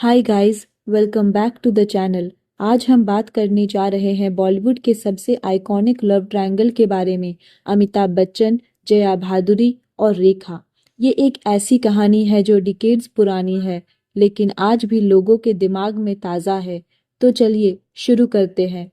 Hi guys, welcome back to the channel. आज हम बात करने जा रहे हैं बॉलीवुड के सबसे आइकॉनिक लव ट्रायंगल के बारे में। अमिताभ बच्चन, जया भादुरी और रेखा। ये एक ऐसी कहानी है जो डिकेड्स पुरानी है, लेकिन आज भी लोगों के दिमाग में ताज़ा है। तो चलिए शुरू करते हैं।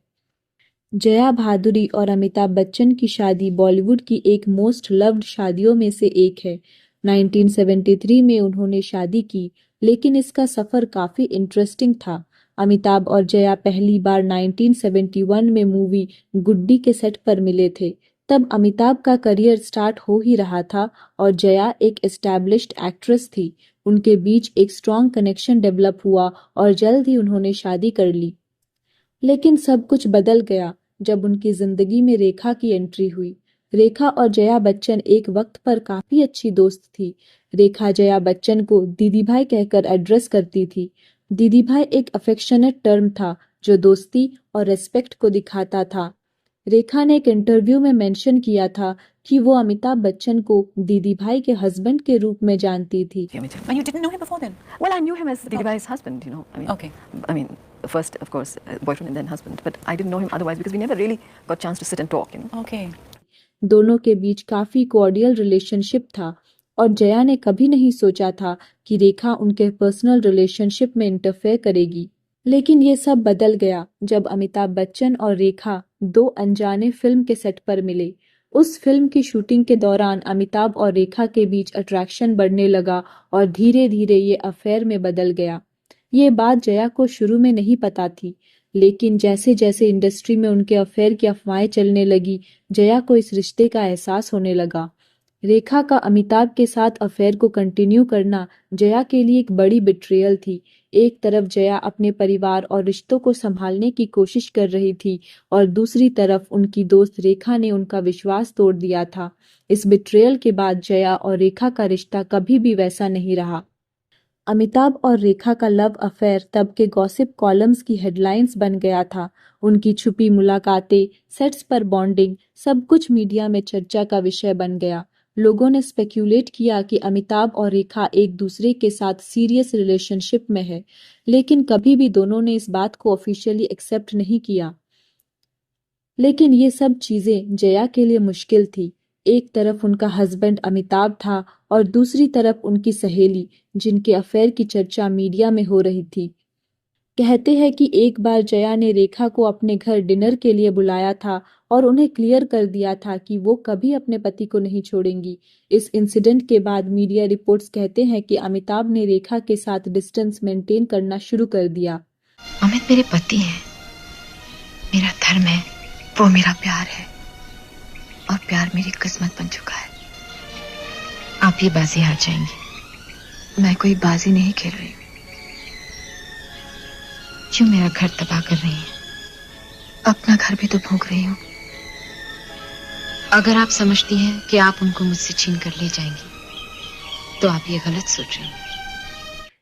जया भादुरी और अमिताभ बच्चन की शादी बॉलीवुड की एक मोस्ट लव्ड शादियों में से एक है। 1973 में उन्होंने शादी की, लेकिन इसका सफर काफी इंटरेस्टिंग था। अमिताभ और जया पहली बार 1971 में मूवी गुड्डी के सेट पर मिले थे। तब अमिताभ का करियर स्टार्ट हो ही रहा था और जया एक एस्टैब्लिश्ड एक्ट्रेस थी। उनके बीच एक स्ट्रॉन्ग कनेक्शन डेवलप हुआ और जल्द ही उन्होंने शादी कर ली। लेकिन सब कुछ बदल गया जब उनकी जिंदगी में रेखा की एंट्री हुई। रेखा और जया बच्चन एक वक्त पर काफी अच्छी दोस्त थी। रेखा जया बच्चन को दीदी भाई कहकर एड्रेस करती थी। दीदी भाई एक अफेक्शनेट टर्म था जो दोस्ती और रेस्पेक्ट को दिखाता था। रेखा ने एक इंटरव्यू में मेंशन किया था कि वो अमिताभ बच्चन को दीदी भाई के हस्बैंड के रूप में जानती थी। And you didn't know him before then? Well, I knew him as Dilibai's husband, you know. Okay. I mean, first, of course, boyfriend and then husband. But I didn't know him otherwise because we never really got chance to sit and talk, you know. Okay. दोनों के बीच काफी कोऑर्डियल relationship था और जया ने कभी नहीं सोचा था कि रेखा उनके पर्सनल रिलेशनशिप में इंटरफेयर करेगी। लेकिन ये सब बदल गया जब अमिताभ बच्चन और रेखा दो अनजाने फिल्म के सेट पर मिले। उस फिल्म की शूटिंग के दौरान अमिताभ और रेखा के बीच अट्रैक्शन बढ़ने लगा और धीरे धीरे ये अफेयर में बदल गया। ये बात जया को शुरू में नहीं पता थी, लेकिन जैसे जैसे इंडस्ट्री में उनके अफेयर की अफवाहें चलने लगी, जया को इस रिश्ते का एहसास होने लगा। रेखा का अमिताभ के साथ अफेयर को कंटिन्यू करना जया के लिए एक बड़ी बिट्रेयल थी। एक तरफ जया अपने परिवार और रिश्तों को संभालने की कोशिश कर रही थी और दूसरी तरफ उनकी दोस्त रेखा ने उनका विश्वास तोड़ दिया था। इस बिट्रेयल के बाद जया और रेखा का रिश्ता कभी भी वैसा नहीं रहा। अमिताभ और रेखा का लव अफेयर तब के गॉसिप कॉलम्स की हेडलाइंस बन गया था। उनकी छुपी मुलाकातें, सेट्स पर बॉन्डिंग, सब कुछ मीडिया में चर्चा का विषय बन गया। लोगों ने स्पेक्यूलेट किया कि अमिताभ और रेखा एक दूसरे के साथ सीरियस रिलेशनशिप में है, लेकिन कभी भी दोनों ने इस बात को ऑफिशियली एक्सेप्ट नहीं किया। लेकिन ये सब चीजें जया के लिए मुश्किल थी। एक तरफ उनका हस्बैंड अमिताभ था और दूसरी तरफ उनकी सहेली, जिनके अफेयर की चर्चा मीडिया में हो रही थी। कहते हैं कि एक बार जया ने रेखा को अपने घर डिनर के लिए बुलाया था और उन्हें क्लियर कर दिया था कि वो कभी अपने पति को नहीं छोड़ेंगी। इस इंसिडेंट के बाद मीडिया रिपोर्ट्स कहते हैं कि अमिताभ ने रेखा के साथ डिस्टेंस मेंटेन करना शुरू कर दिया। अमित मेरे पति हैं, मेरा धर्म है, वो मेरा प्यार है और प्यार मेरी किस्मत बन चुका है। आप ये बाजी हार जाएंगी। मैं कोई बाजी नहीं खेल रही हूँ। क्यों मेरा घर तबाह कर रही हैं? अपना घर भी तो भोग रही हूँ। अगर आप समझती हैं कि आप उनको मुझसे छीन कर ले जाएंगी, तो आप ये गलत सोच रही हैं।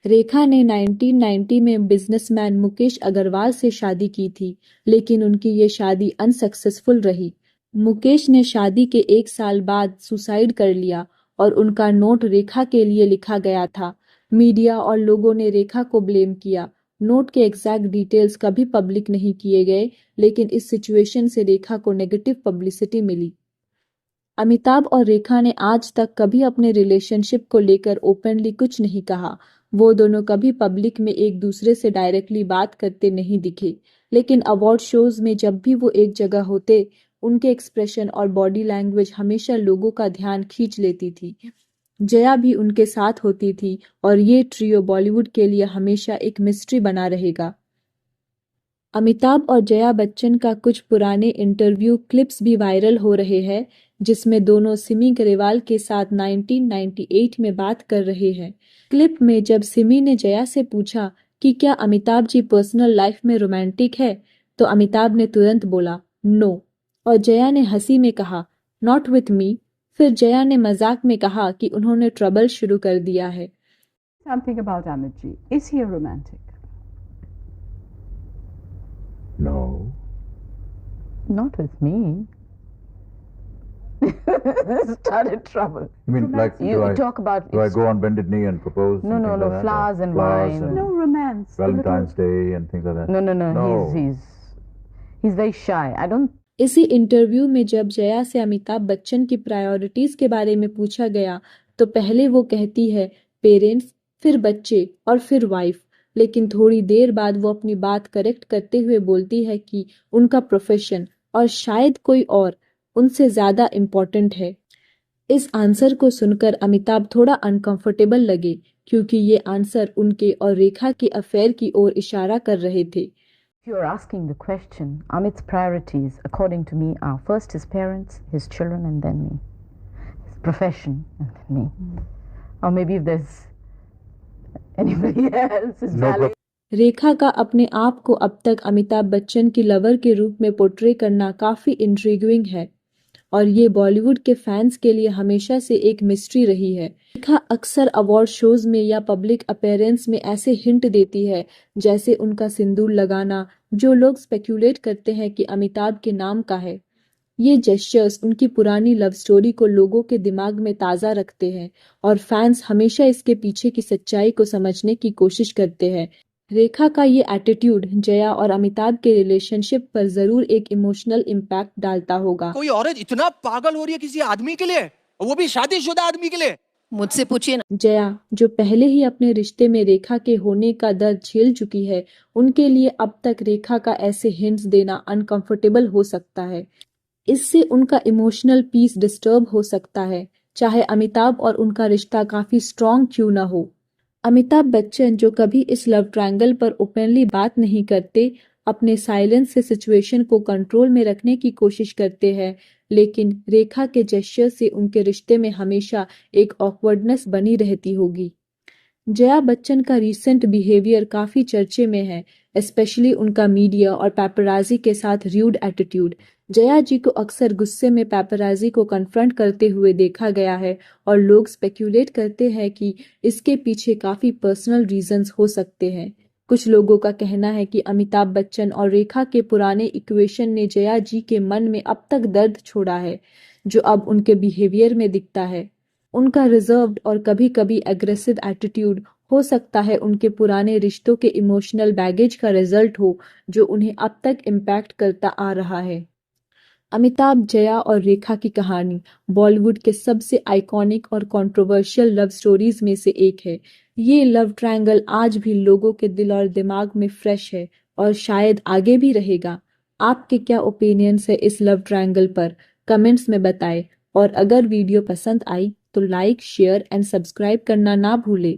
रेखा ने 1990 में बिजनेसमैन मुकेश अग्रवाल से शादी की थी, लेकिन उनकी ये शादी अनसक्सेसफुल रही। मुकेश ने शादी के एक साल बाद सुसाइड कर लिया और उनका नोट रेखा के लिए लिखा गया था। मीडिया और लोगों ने रेखा को ब्लेम किया। नोट के एग्जैक्ट डिटेल्स कभी पब्लिक नहीं किए गए, लेकिन इस सिचुएशन से रेखा को नेगेटिव पब्लिसिटी मिली। अमिताभ और रेखा ने आज तक कभी अपने रिलेशनशिप को लेकर ओपनली कुछ नहीं कहा। वो दोनों कभी पब्लिक में एक दूसरे से डायरेक्टली बात करते नहीं दिखे, लेकिन अवार्ड शोज में जब भी वो एक जगह होते, उनके एक्सप्रेशन और बॉडी लैंग्वेज हमेशा लोगों का ध्यान खींच लेती थी। जया भी उनके साथ होती थी और ये ट्रियो बॉलीवुड के लिए हमेशा एक मिस्ट्री बना रहेगा। अमिताभ और जया बच्चन का कुछ पुराने इंटरव्यू क्लिप्स भी वायरल हो रहे हैं, जिसमें दोनों सिमी ग्रेवाल के साथ 1998 में बात कर रहे हैं। क्लिप में जब सिमी ने जया से पूछा कि क्या अमिताभ जी पर्सनल लाइफ में रोमांटिक है, तो अमिताभ ने तुरंत बोला नो और जया ने हंसी में कहा नॉट विथ मी। फिर जया ने मजाक में कहा कि उन्होंने ट्रबल शुरू कर दिया है। Something about Amit ji. Is he a romantic? No. Not with me. started trouble. You mean like You talk about do I go on bended knee and propose? No, and no, things no, like that? flowers Or and flowers wine. and No romance. a Valentine's little- Day and things like that. No. He's very shy. I don't. इसी interview में जब जया से अमिताभ बच्चन की priorities के बारे में पूछा गया तो पहले वो कहती है पेरेंट्स, फिर बच्चे और फिर वाइफ, लेकिन थोड़ी देर बाद वो अपनी बात करेक्ट करते हुए बोलती है कि उनका प्रोफेशन और शायद कोई और उनसे ज्यादा इम्पोर्टेंट है। इस आंसर को सुनकर अमिताभ थोड़ा अनकंफर्टेबल लगे क्योंकि ये आंसर उनके और रेखा के अफेयर की ओर इशारा कर रहे थे। If you're asking the question, Amit's priorities, according to me, are first his parents, his children, and then me. His profession, and then me. Or maybe if there's anybody else, his No valet. रेखा का अपने आप को अब तक अमिताभ बच्चन की lover के रूप में पोर्ट्रे करना काफी इंट्रिगिंग है और ये बॉलीवुड के फैंस के लिए हमेशा से एक मिस्ट्री रही है। रेखा अक्सर अवार्ड शोज में या पब्लिक अपीयरेंस में ऐसे हिंट देती है जैसे उनका सिंदूर लगाना, जो लोग स्पेक्यूलेट करते हैं कि अमिताभ के नाम का है। ये जेस्चर्स उनकी पुरानी लव स्टोरी को लोगों के दिमाग में ताज़ा रखते हैं और फैंस हमेशा इसके पीछे की सच्चाई को समझने की कोशिश करते हैं। रेखा का ये एटीट्यूड जया और अमिताभ के रिलेशनशिप पर जरूर एक इमोशनल इम्पैक्ट डालता होगा। कोई औरत इतना पागल हो रही है किसी आदमी के लिए, वो भी शादीशुदा आदमी के लिए। मुझसे पूछिए ना। जया, जो पहले ही अपने रिश्ते में रेखा के होने का दर्द झेल चुकी है, उनके लिए अब तक रेखा का ऐसे हिंट्स देना अनकंफर्टेबल हो सकता है। इससे उनका इमोशनल पीस डिस्टर्ब हो सकता है, चाहे अमिताभ और उनका रिश्ता काफी स्ट्रॉन्ग क्यों ना हो। अमिताभ बच्चन जो कभी इस लव ट्रायंगल पर ओपनली बात नहीं करते, अपने साइलेंस से सिचुएशन को कंट्रोल में रखने की कोशिश करते हैं, लेकिन रेखा के जेस्चर से उनके रिश्ते में हमेशा एक ऑकवर्डनेस बनी रहती होगी। जया बच्चन का रीसेंट बिहेवियर काफी चर्चे में है, स्पेशली उनका मीडिया और पैपराजी के साथ र्यूड एटीट्यूड। जया जी को अक्सर गुस्से में पैपराजी को कन्फ्रंट करते हुए देखा गया है और लोग स्पेक्यूलेट करते हैं कि इसके पीछे काफी पर्सनल रीजंस हो सकते हैं। कुछ लोगों का कहना है कि अमिताभ बच्चन और रेखा के पुराने इक्वेशन ने जया जी के मन में अब तक दर्द छोड़ा है, जो अब उनके बिहेवियर में दिखता है। उनका रिजर्व्ड और कभी कभी एग्रेसिव एटीट्यूड हो सकता है उनके पुराने रिश्तों के इमोशनल बैगेज का रिजल्ट हो, जो उन्हें अब तक इम्पैक्ट करता आ रहा है। अमिताभ, जया और रेखा की कहानी बॉलीवुड के सबसे आइकॉनिक और कंट्रोवर्शियल लव स्टोरीज में से एक है। ये लव ट्रायंगल आज भी लोगों के दिल और दिमाग में फ्रेश है और शायद आगे भी रहेगा। आपके क्या ओपिनियंस है इस लव ट्रायंगल पर? कमेंट्स में बताएं और अगर वीडियो पसंद आई तो लाइक, शेयर एंड सब्सक्राइब करना ना भूलें।